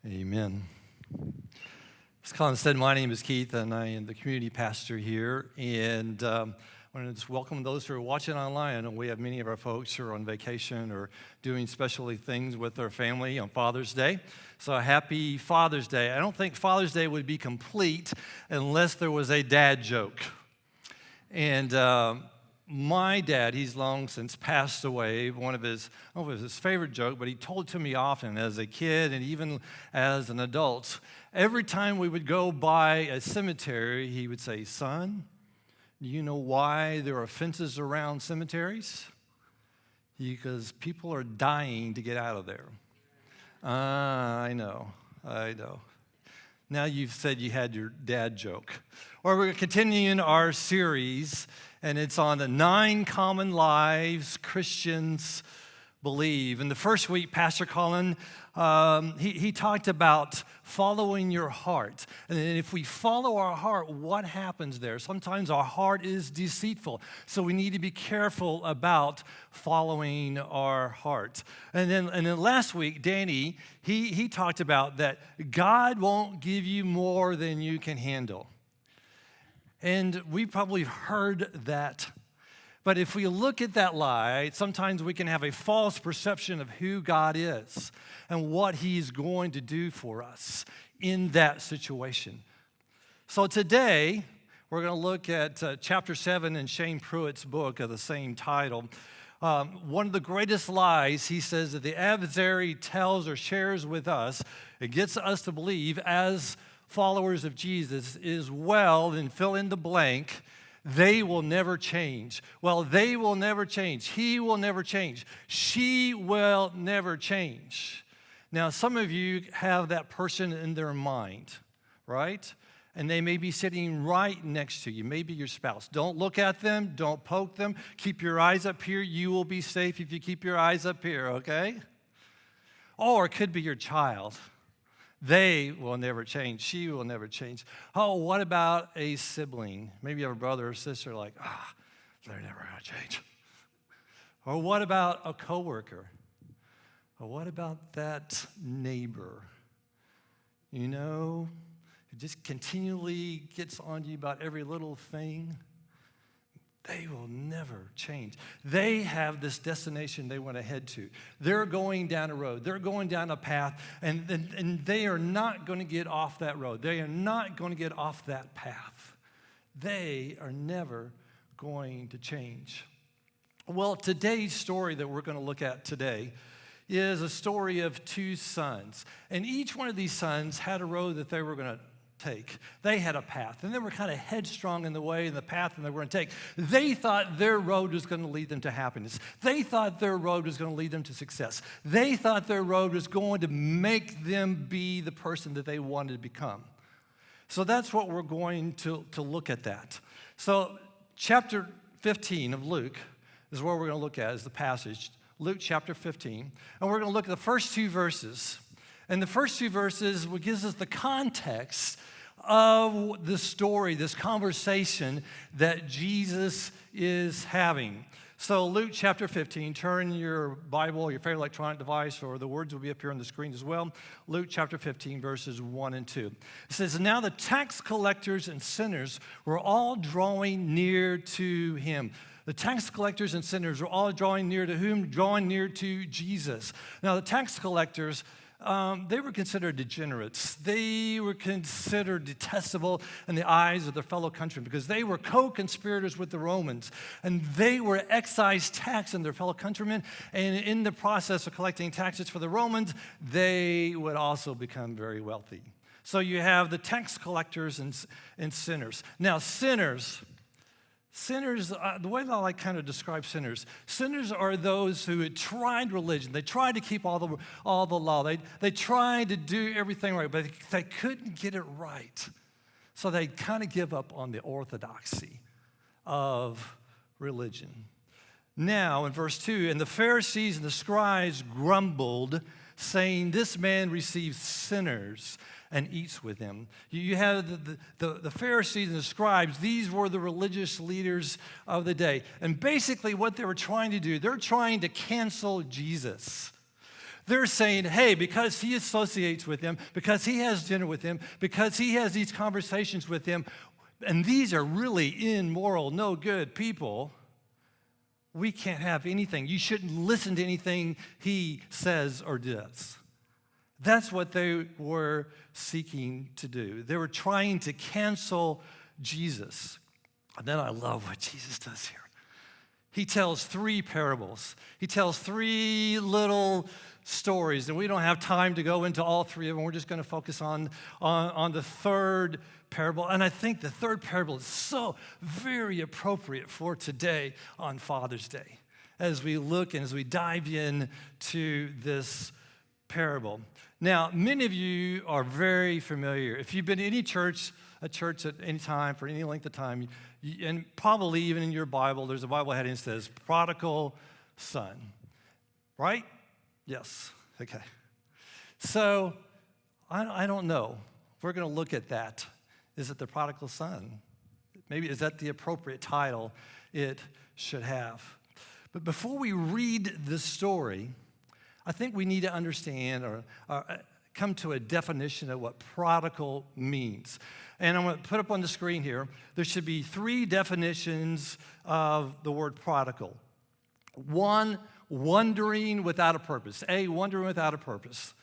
Amen. As Colin said, my name is Keith, and I am the community pastor here. And I want to just welcome those who are watching online. I know we have many of our folks who are on vacation or doing special things with their family on Father's Day. So happy Father's Day. I don't think Father's Day would be complete unless there was a dad joke. And my dad, he's long since passed away. One of his, I don't know if it was his favorite joke, but he told it to me often as a kid and even as an adult. Every time we would go by a cemetery, he would say, "Son, do you know why there are fences around cemeteries? Because people are dying to get out of there." I know. Now you've said you had your dad joke. Or we're continuing our series, and it's on the 9 common lies Christians believe. In the first week, Pastor Colin, he talked about following your heart. And if we follow our heart, what happens there? Sometimes our heart is deceitful, so we need to be careful about following our heart. And then last week, Danny, he talked about that God won't give you more than you can handle. And we probably heard that. But if we look at that lie, sometimes we can have a false perception of who God is and what He's going to do for us in that situation. So today, we're going to look at chapter 7 in Shane Pruitt's book of the same title. One of the greatest lies, he says, that the adversary tells or shares with us, it gets us to believe as followers of Jesus is, well, and fill in the blank, they will never change. Well, they will never change. He will never change. She will never change. Now, some of you have that person in their mind, right? And they may be sitting right next to you, maybe your spouse. Don't look at them. Don't poke them. Keep your eyes up here. You will be safe if you keep your eyes up here, okay? Or it could be your child. They will never change. She will never change. Oh, what about a sibling? Maybe you have a brother or sister like, they're never going to change. Or what about a coworker? Or what about that neighbor? You know, it just continually gets on you about every little thing. They will never change. They have this destination they want to head to. They're going down a road. They're going down a path, and they are not going to get off that road. They are not going to get off that path. They are never going to change. Well, today's story that we're going to look at today is a story of 2 sons. And each one of these sons had a road that they were going to take. They had a path, and they were kind of headstrong in the way and the path that they were going to take. They thought their road was going to lead them to happiness. They thought their road was going to lead them to success. They thought their road was going to make them be the person that they wanted to become. So that's what we're going to look at that. So chapter 15 of Luke is where we're going to look at is the passage, Luke chapter 15. And we're going to look at the first 2 verses. And the first 2 verses gives us the context of the story, this conversation that Jesus is having. So Luke chapter 15, turn your Bible, your favorite electronic device, or the words will be up here on the screen as well. Luke chapter 15, verses 1 and 2. It says, "Now the tax collectors and sinners were all drawing near to him." The tax collectors and sinners were all drawing near to whom? Drawing near to Jesus. Now the tax collectors, they were considered degenerates. They were considered detestable in the eyes of their fellow countrymen because they were co-conspirators with the Romans, and they were excise tax on their fellow countrymen, and in the process of collecting taxes for the Romans, they would also become very wealthy. So you have the tax collectors and sinners. Now sinners, the way that I like kind of describe sinners are those who had tried religion. They tried to keep all the law. They tried to do everything right, but they couldn't get it right. So they kind of give up on the orthodoxy of religion. Now, in verse 2, "And the Pharisees and the scribes grumbled, saying, 'This man receives sinners and eats with them.'" You have the Pharisees and the scribes. These were the religious leaders of the day. And basically what they were trying to do, they're trying to cancel Jesus. They're saying, hey, because he associates with them, because he has dinner with them, because he has these conversations with them, and these are really immoral, no good people, we can't have anything. You shouldn't listen to anything he says or does. That's what they were seeking to do. They were trying to cancel Jesus. And then I love what Jesus does here. He tells 3 parables. He tells 3 little stories, and we don't have time to go into all 3 of them. We're just going to focus on the third parable. And I think the third parable is so very appropriate for today on Father's Day as we look and as we dive in to this parable. Now, many of you are very familiar. If you've been in a church at any time, for any length of time, and probably even in your Bible, there's a Bible heading that says, prodigal son, right? Yes, okay. So, I don't know. We're going to look at that. Is it the prodigal son? Maybe is that the appropriate title it should have? But before we read the story, I think we need to understand or come to a definition of what prodigal means. And I'm going to put up on the screen here, there should be 3 definitions of the word prodigal. 1, wandering without a purpose. A, wandering without a purpose.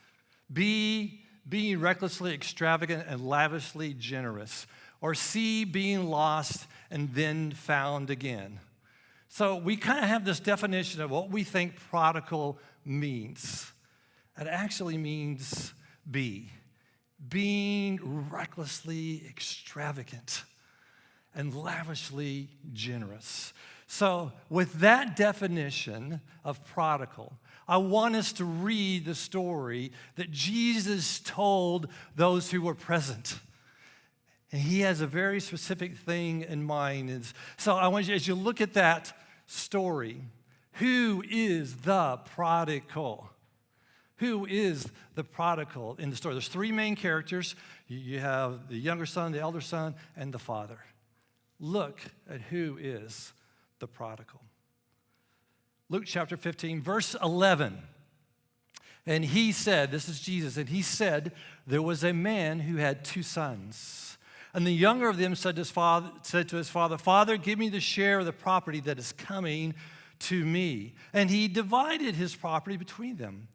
B, being recklessly extravagant and lavishly generous. Or C, being lost and then found again. So we kind of have this definition of what we think prodigal means. It actually means B, being recklessly extravagant and lavishly generous. So with that definition of prodigal, I want us to read the story that Jesus told those who were present. And he has a very specific thing in mind. So I want you, as you look at that story, who is the prodigal? Who is the prodigal in the story? There's 3 main characters. You have the younger son, the elder son, and the father. Look at who is the prodigal. Luke chapter 15, verse 11. And he said, this is Jesus, and he said, there was a man who had 2 sons. And the younger of them said to his father, Father, give me the share of the property that is coming to me. And he divided his property between them.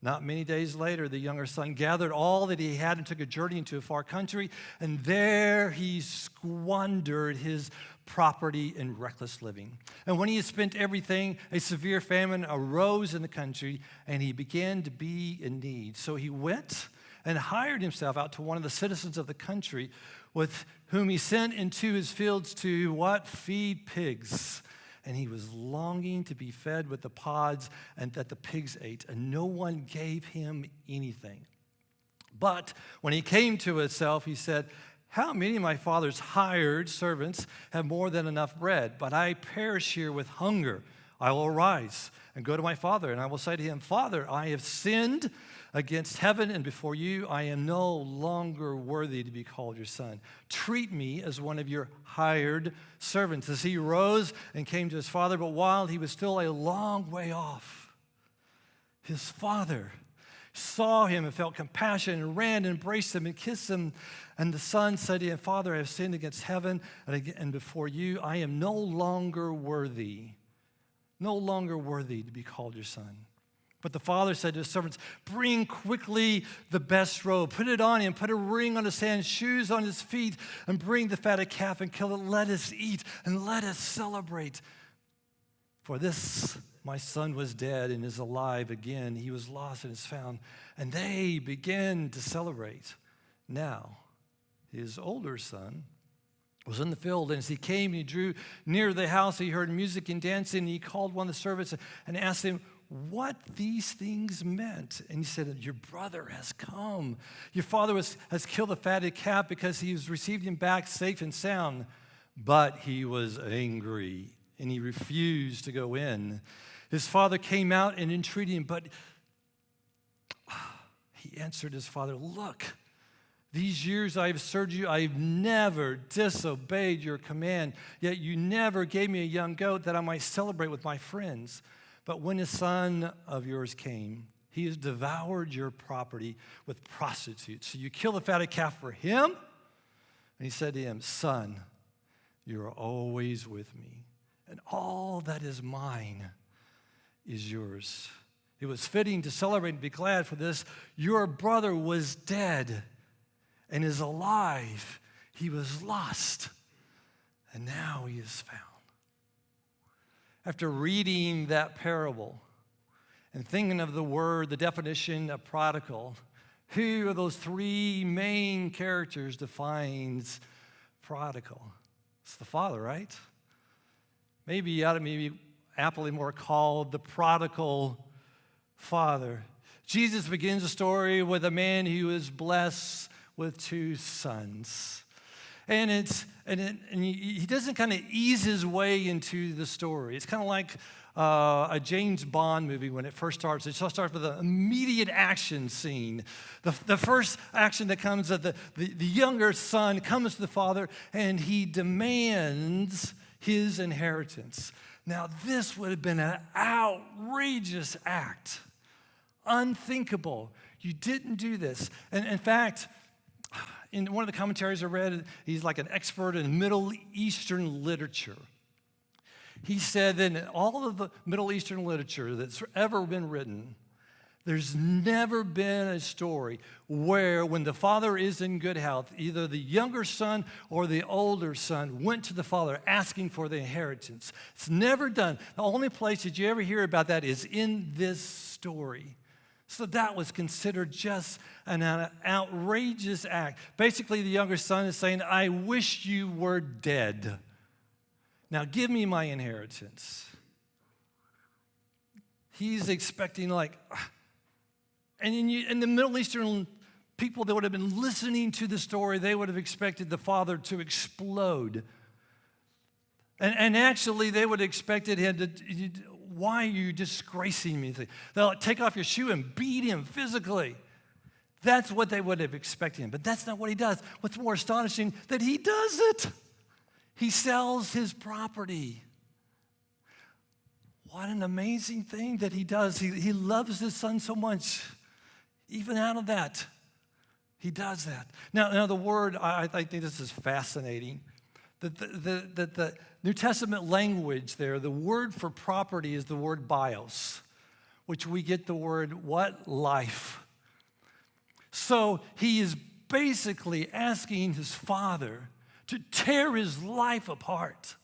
Not many days later, the younger son gathered all that he had and took a journey into a far country, and there he squandered his property in reckless living. And when he had spent everything, a severe famine arose in the country, and he began to be in need. So he went and hired himself out to one of the citizens of the country, with whom he sent into his fields to what? Feed pigs. And he was longing to be fed with the pods and that the pigs ate, and no one gave him anything. But when he came to himself, he said, how many of my father's hired servants have more than enough bread, but I perish here with hunger? I will arise and go to my father, and I will say to him, Father, I have sinned against heaven and before you. I am no longer worthy to be called your son. Treat me as one of your hired servants. As he rose and came to his father, but while he was still a long way off, his father saw him and felt compassion and ran and embraced him and kissed him. And the son said to him, Father, I have sinned against heaven and before you. I am no longer worthy to be called your son. But the father said to his servants, bring quickly the best robe, put it on him, put a ring on his hand, shoes on his feet, and bring the fatted calf and kill it. Let us eat and let us celebrate. For this my son was dead and is alive again. He was lost and is found. And they began to celebrate. Now, his older son was in the field, and as he came, he drew near the house. He heard music and dancing, and he called one of the servants and asked him what these things meant. And he said, your brother has come. Your father has killed the fatted calf because he has received him back safe and sound. But he was angry, and he refused to go in. His father came out and entreated him, but he answered his father, look, these years I have served you, I have never disobeyed your command, yet you never gave me a young goat that I might celebrate with my friends. But when a son of yours came, He has devoured your property with prostitutes. So you kill the fatted calf for him? And he said to him, son, you are always with me, and all that is mine is yours. It was fitting to celebrate and be glad for this. Your brother was dead and is alive. He was lost, and now he is found. After reading that parable and thinking of the definition of prodigal, who of those three main characters defines prodigal? It's the father, right? Maybe you ought to maybe aptly more called the prodigal father. Jesus begins the story with a man who is blessed with two sons. And he doesn't kind of ease his way into the story. It's kind of like a James Bond movie when it first starts. It starts with an immediate action scene. The first action that comes is the younger son comes to the father and he demands his inheritance. Now, this would have been an outrageous act. Unthinkable. You didn't do this. And in fact, in one of the commentaries I read, he's like an expert in Middle Eastern literature. He said that in all of the Middle Eastern literature that's ever been written, there's never been a story where when the father is in good health, either the younger son or the older son went to the father asking for the inheritance. It's never done. The only place that you ever hear about that is in this story. So that was considered just an outrageous act. Basically, the younger son is saying, I wish you were dead. Now give me my inheritance. He's expecting and in the Middle Eastern people that would have been listening to the story, they would have expected the father to explode. And actually, they would have expected him to, why are you disgracing me? They'll take off your shoe and beat him physically. That's what they would have expected him. But that's not what he does. What's more astonishing, that he does it. He sells his property. What an amazing thing that he does. He loves his son so much. Even out of that, he does that. Now the word, I think this is fascinating. The New Testament language there, the word for property is the word bios, which we get the word what? Life. So he is basically asking his father to tear his life apart.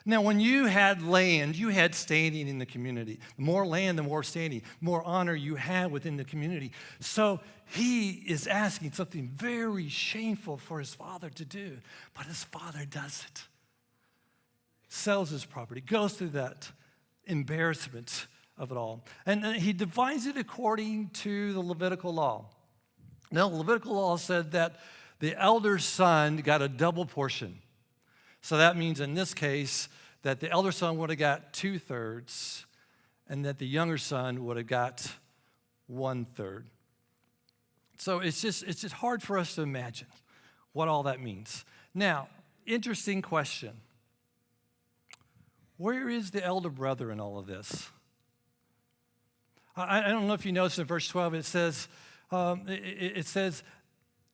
Now, when you had land, you had standing in the community. The more land, the more standing, more honor you had within the community. So he is asking something very shameful for his father to do, but his father does it. Sells his property, goes through that embarrassment of it all. And he divides it according to the Levitical law. Now, the Levitical law said that the elder son got a double portion. So that means in this case that the elder son would have got 2/3 and that the younger son would have got 1/3. So it's just hard for us to imagine what all that means. Now, interesting question. Where is the elder brother in all of this? I don't know if you noticed in verse 12, it says,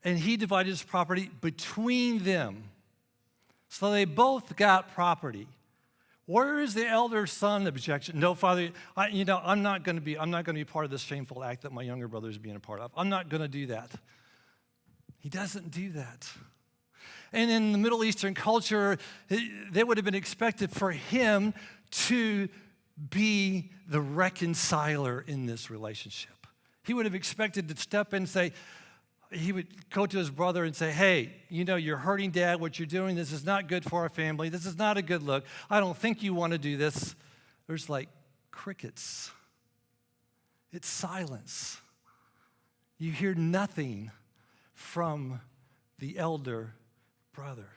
and he divided his property between them. So they both got property. Where is the elder son objection? No, Father, I'm not going to be part of this shameful act that my younger brother is being a part of. I'm not going to do that. He doesn't do that. And in the Middle Eastern culture, they would have been expected for him to be the reconciler in this relationship. He would have expected to step in and say, he would go to his brother and say, hey, you're hurting Dad. What you're doing, this is not good for our family. This is not a good look. I don't think you want to do this. There's like crickets. It's silence. You hear nothing from the elder brother.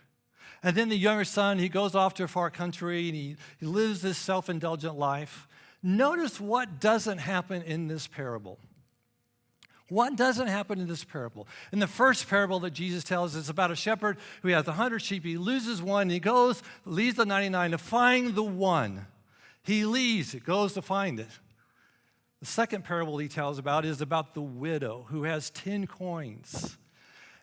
And then the younger son, he goes off to a far country and he lives this self-indulgent life. Notice what doesn't happen in this parable. What doesn't happen in this parable? In the first parable that Jesus tells, it's about a shepherd who has 100 sheep. He loses one, and he goes, leaves the 99 to find the one. He leaves, it goes to find it. The second parable he tells about is about the widow who has 10 coins.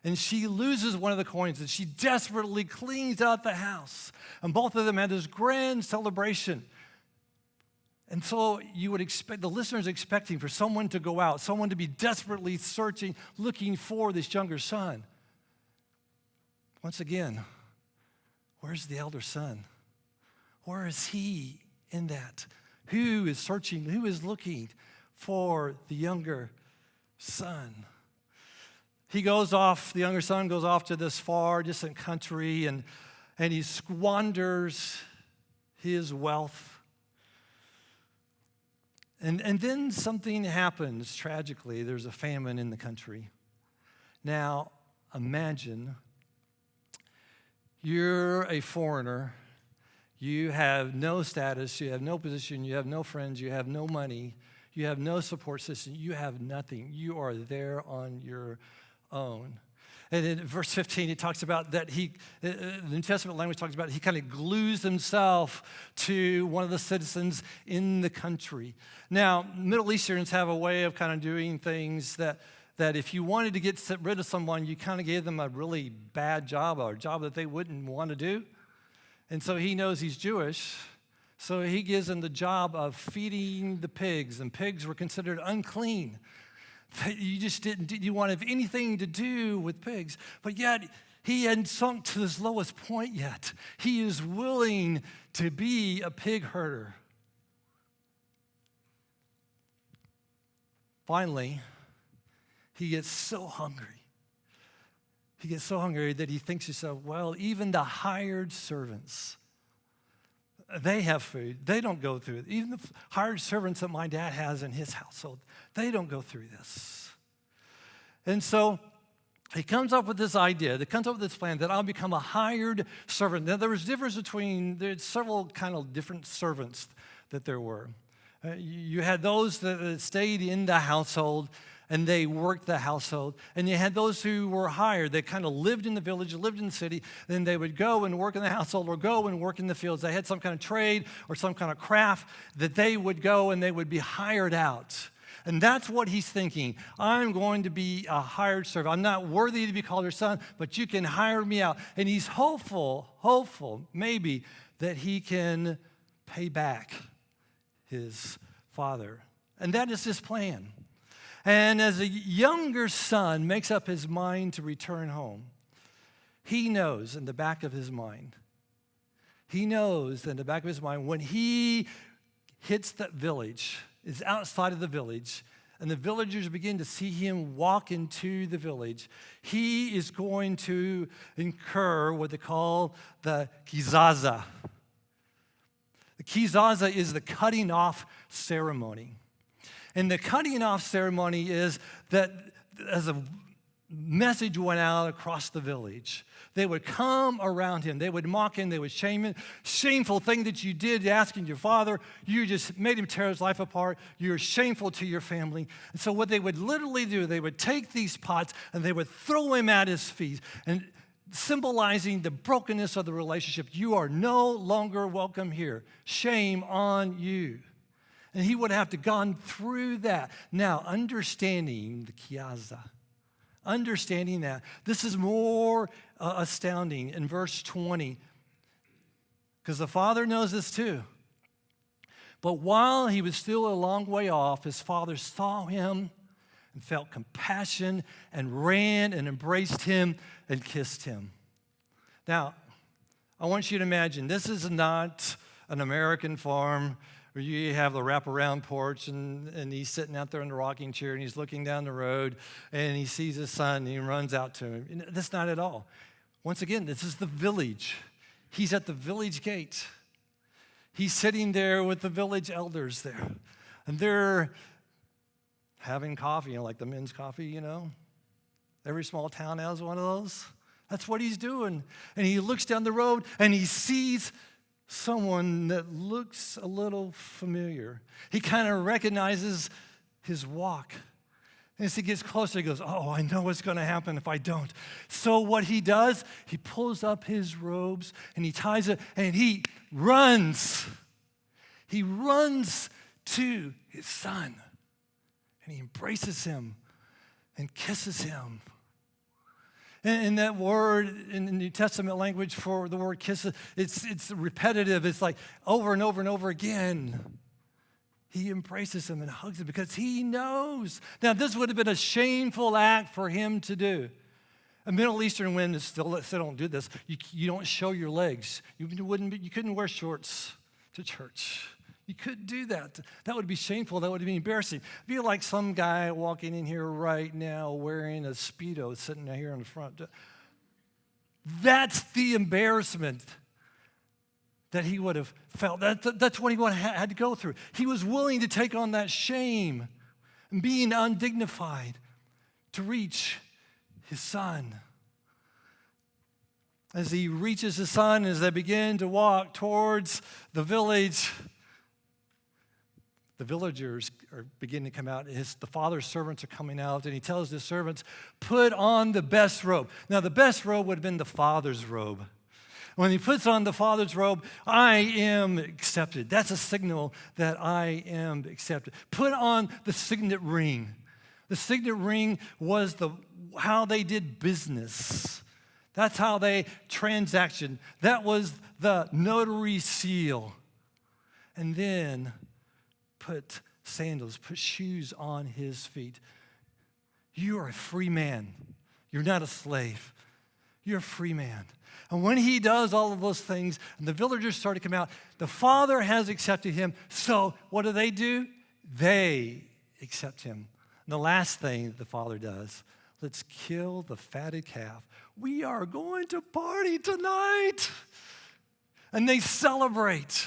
And she loses one of the coins, and she desperately cleans out the house. And both of them had this grand celebration. And so you would expect, the listener's expecting for someone to go out, someone to be desperately searching, looking for this younger son. Once again, where's the elder son? Where is he in that? Who is searching? Who is looking for the younger son? He goes off, the younger son goes off to this far distant country, and he squanders his wealth. And then something happens tragically. There's a famine in the country. Now, imagine you're a foreigner. You have no status, you have no position, you have no friends, you have no money, you have no support system, you have nothing. You are there on your own. And in verse 15, he talks about that the New Testament language talks about he kind of glues himself to one of the citizens in the country. Now, Middle Easterns have a way of kind of doing things that if you wanted to get rid of someone, you kind of gave them a really bad job or a job that they wouldn't want to do. And so he knows he's Jewish, so he gives him the job of feeding the pigs, and pigs were considered unclean. You just didn't want to have anything to do with pigs. But yet, he hadn't sunk to his lowest point yet. He is willing to be a pig herder. Finally, he gets so hungry. He gets so hungry that he thinks to himself, well, even the hired servants, they have food. They don't go through it. Even the hired servants that my dad has in his household, they don't go through this. And so he comes up with this idea, that comes up with this plan that I'll become a hired servant. Now, there was difference between, there's several kind of different servants that there were. You had those that stayed in the household, and they worked the household. And you had those who were hired. They kind of lived in the village, lived in the city. Then they would go and work in the household or go and work in the fields. They had some kind of trade or some kind of craft that they would go and they would be hired out. And that's what he's thinking. I'm going to be a hired servant. I'm not worthy to be called your son, but you can hire me out. And he's hopeful, maybe, that he can pay back his father. And that is his plan. And as a younger son makes up his mind to return home, he knows in the back of his mind, when he hits that village, is outside of the village, and the villagers begin to see him walk into the village, he is going to incur what they call the kizaza. The kizaza is the cutting off ceremony. And the cutting off ceremony is that as a message went out across the village, they would come around him. They would mock him. They would shame him. Shameful thing that you did asking your father. You just made him tear his life apart. You're shameful to your family. And so what they would literally do, they would take these pots and they would throw him at his feet, and symbolizing the brokenness of the relationship. You are no longer welcome here. Shame on you. And he would have to gone through that. Now, understanding the kiaza, understanding that, this is more astounding in verse 20, because the father knows this too. But while he was still a long way off, his father saw him and felt compassion and ran and embraced him and kissed him. Now, I want you to imagine, this is not an American farm where you have the wraparound porch and he's sitting out there in the rocking chair and he's looking down the road and he sees his son and he runs out to him. That's not at all. Once again, this is the village. He's at the village gate. He's sitting there with the village elders there. And they're having coffee, like the men's coffee, Every small town has one of those. That's what he's doing. And he looks down the road and he sees someone that looks a little familiar. He kind of recognizes his walk. And as he gets closer, he goes, oh, I know what's going to happen if I don't. So what he does, he pulls up his robes and he ties it and he runs. He runs to his son. and he embraces him and kisses him. And that word in the New Testament language for the word kiss, it's repetitive. It's like over and over and over again. He embraces him and hugs him because he knows. Now, this would have been a shameful act for him to do. A Middle Eastern women still don't do this. You don't show your legs. You couldn't wear shorts to church. You couldn't do that. That would be shameful. That would be embarrassing. It'd be like some guy walking in here right now wearing a Speedo sitting here in the front. That's the embarrassment that he would have felt. That's what he had to go through. He was willing to take on that shame and being undignified to reach his son. As he reaches his son, as they begin to walk towards the village, the villagers are beginning to come out. The father's servants are coming out, and he tells his servants, put on the best robe. Now, the best robe would have been the father's robe. When he puts on the father's robe, I am accepted. That's a signal that I am accepted. Put on the signet ring. The signet ring was how they did business. That's how they transacted. That was the notary seal. And then put sandals, put shoes on his feet. You are a free man. You're not a slave. You're a free man. And when he does all of those things, and the villagers start to come out, the father has accepted him. So what do? They accept him. And the last thing that the father does, let's kill the fatted calf. We are going to party tonight. And they celebrate.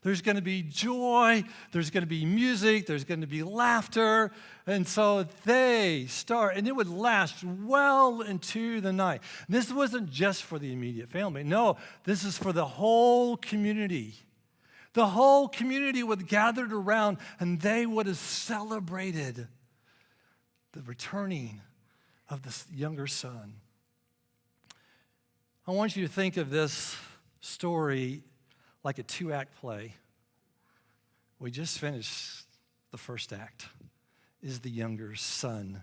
There's going to be joy, there's going to be music, there's going to be laughter. And so they start, and it would last well into the night. This wasn't just for the immediate family. No, this is for the whole community. The whole community would have gathered around, and they would have celebrated the returning of this younger son. I want you to think of this story like a 2-act play. We just finished the first act, is the younger son.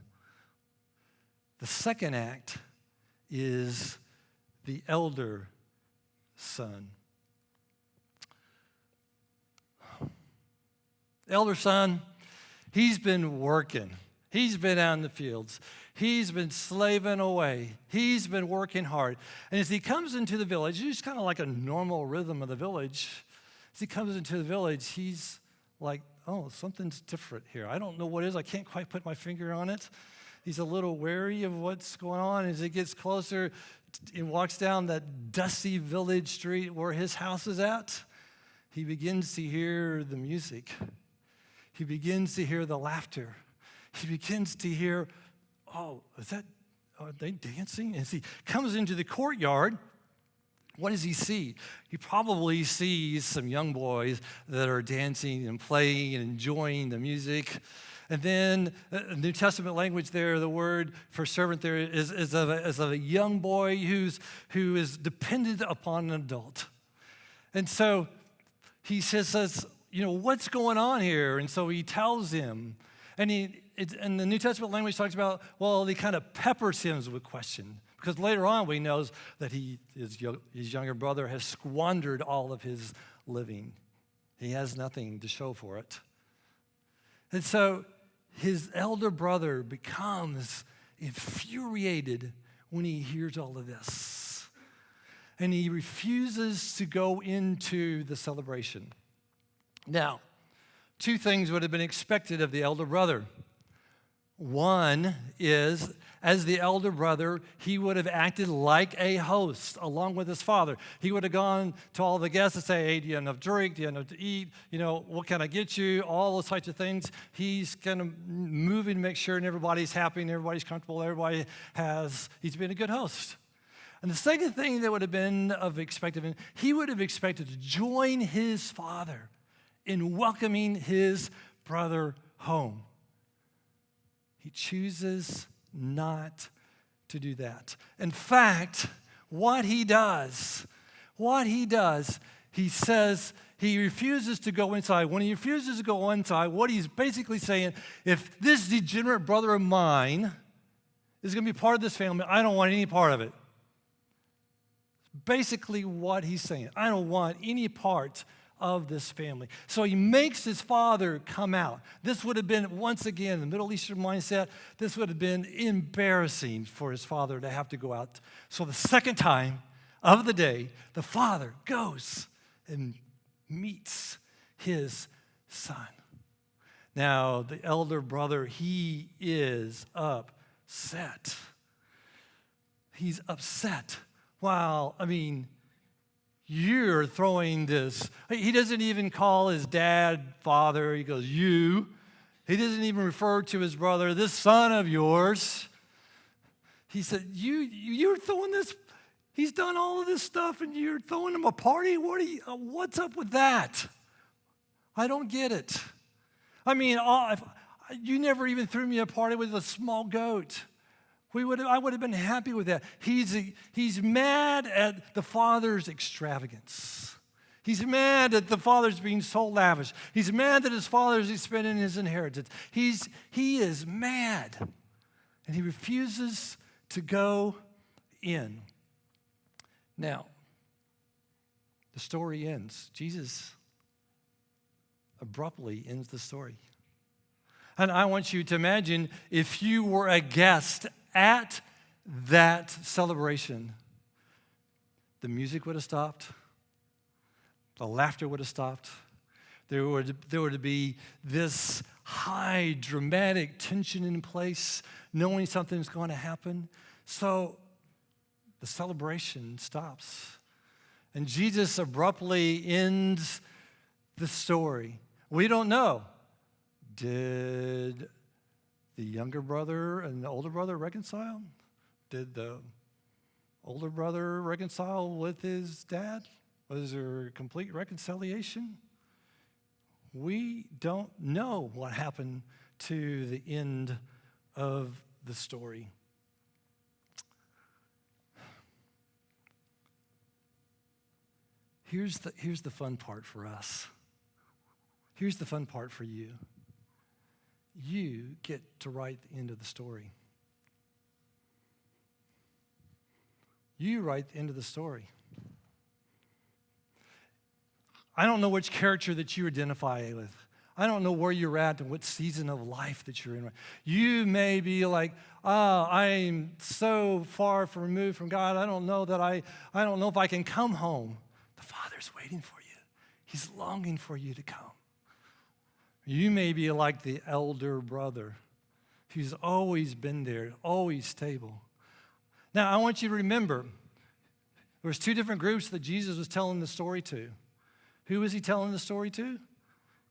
The second act is the elder son. The elder son, he's been working. He's been out in the fields. He's been slaving away. He's been working hard. And as he comes into the village, it's kind of like a normal rhythm of the village. As he comes into the village, he's like, oh, something's different here. I don't know what it is. I can't quite put my finger on it. He's a little wary of what's going on. As he gets closer and walks down that dusty village street where his house is at, he begins to hear the music. He begins to hear the laughter. He begins to hear, oh, are they dancing? As he comes into the courtyard, what does he see? He probably sees some young boys that are dancing and playing and enjoying the music. And then New Testament language there, the word for servant there is of a young boy who is dependent upon an adult. And so he says, what's going on here? And so he tells him, and the New Testament language talks about, he kind of peppers him with questions. Because later on we know that his younger brother has squandered all of his living. He has nothing to show for it. And so his elder brother becomes infuriated when he hears all of this. And he refuses to go into the celebration. Now, 2 things would have been expected of the elder brother. One is, as the elder brother, he would have acted like a host along with his father. He would have gone to all the guests and say, hey, do you have enough drink? Do you have enough to eat? What can I get you? All those types of things. He's kind of moving to make sure everybody's happy and everybody's comfortable. He's been a good host. And the second thing that would have been expected of him, he would have expected to join his father in welcoming his brother home. He chooses not to do that. In fact, what he does, he says He refuses to go inside. When he refuses to go inside, what he's basically saying, if this degenerate brother of mine is going to be part of this family, I don't want any part of it. Basically what he's saying. I don't want any part of this family. So he makes his father come out. This would have been, once again, the Middle Eastern mindset, this would have been embarrassing for his father to have to go out. So the second time of the day, the father goes and meets his son. Now, the elder brother, he is upset. He's upset. Wow, you're throwing this. He doesn't even call his dad father. He goes, you. He doesn't even refer to his brother, this son of yours. He said, you're throwing this. He's done all of this stuff, and you're throwing him a party? What's up with that? I don't get it. You never even threw me a party with a small goat. I would have been happy with that. He's mad at the father's extravagance. He's mad at the father's being so lavish. He's mad that his father's spending his inheritance. He is mad, and he refuses to go in. Now, the story ends. Jesus abruptly ends the story. And I want you to imagine if you were a guest at that celebration, the music would have stopped, the laughter would have stopped, there would be this high dramatic tension in place, knowing something's going to happen. So the celebration stops. And Jesus abruptly ends the story. We don't know. Did the younger brother and the older brother reconcile? Did the older brother reconcile with his dad? Was there a complete reconciliation? We don't know what happened to the end of the story. Here's the fun part for us. Here's the fun part for you. You get to write the end of the story. You write the end of the story. I don't know which character that you identify with. I don't know where you're at and what season of life that you're in. You may be like, I'm so far removed from God. I don't know if I can come home. The Father's waiting for you. He's longing for you to come. You may be like the elder brother who's always been there, always stable. Now, I want you to remember, there's two different groups that Jesus was telling the story to. Who was he telling the story to?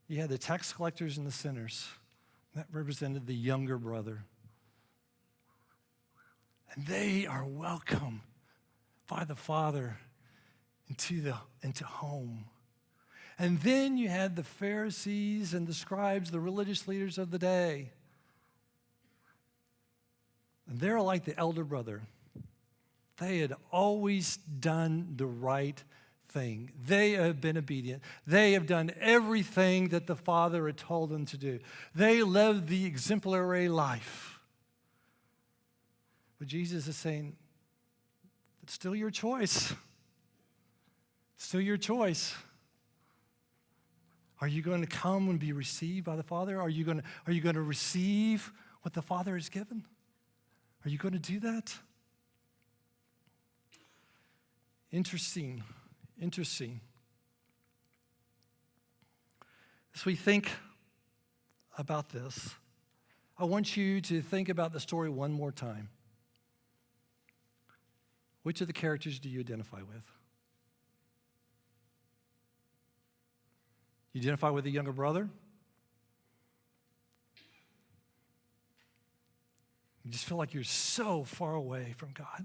You had the tax collectors and the sinners. That represented the younger brother. And they are welcome by the Father into home. And then you had the Pharisees and the scribes, the religious leaders of the day. And they're like the elder brother. They had always done the right thing. They have been obedient. They have done everything that the Father had told them to do. They lived the exemplary life. But Jesus is saying, it's still your choice. It's still your choice. Are you going to come and be received by the Father? Are you going to receive what the Father has given? Are you going to do that? Interesting. As we think about this, I want you to think about the story one more time. Which of the characters do you identify with? You identify with the younger brother? You just feel like you're so far away from God.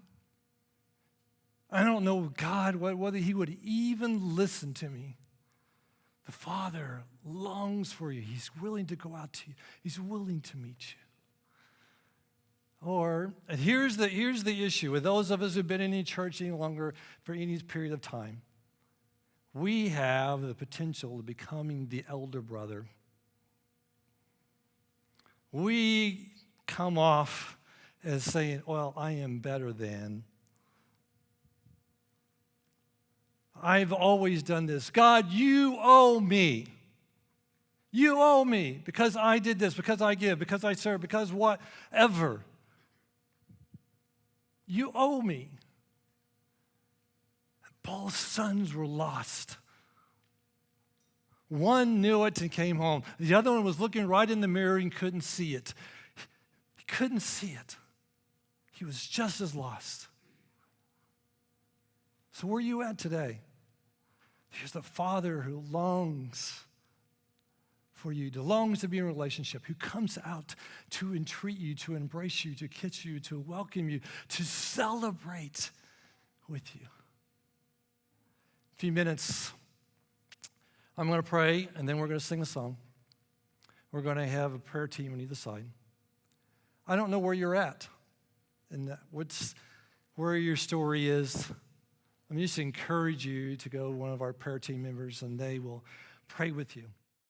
I don't know God, whether he would even listen to me. The Father longs for you. He's willing to go out to you. He's willing to meet you. Or, and here's the issue with those of us who've been in any church any longer for any period of time. we have the potential of becoming the elder brother. We come off as saying, well, I am better than. I've always done this. God, you owe me. You owe me because I did this, because I give, because I serve, because whatever. You owe me. Paul's sons were lost. One knew it and came home. The other one was looking right in the mirror and couldn't see it. He couldn't see it. He was just as lost. So where are you at today? There's a father who longs for you, who longs to be in a relationship, who comes out to entreat you, to embrace you, to kiss you, to welcome you, to celebrate with you. A few minutes, I'm going to pray, and then we're going to sing a song. We're going to have a prayer team on either side. I don't know where you're at and where your story is. Let me just encourage you to go to one of our prayer team members, and they will pray with you.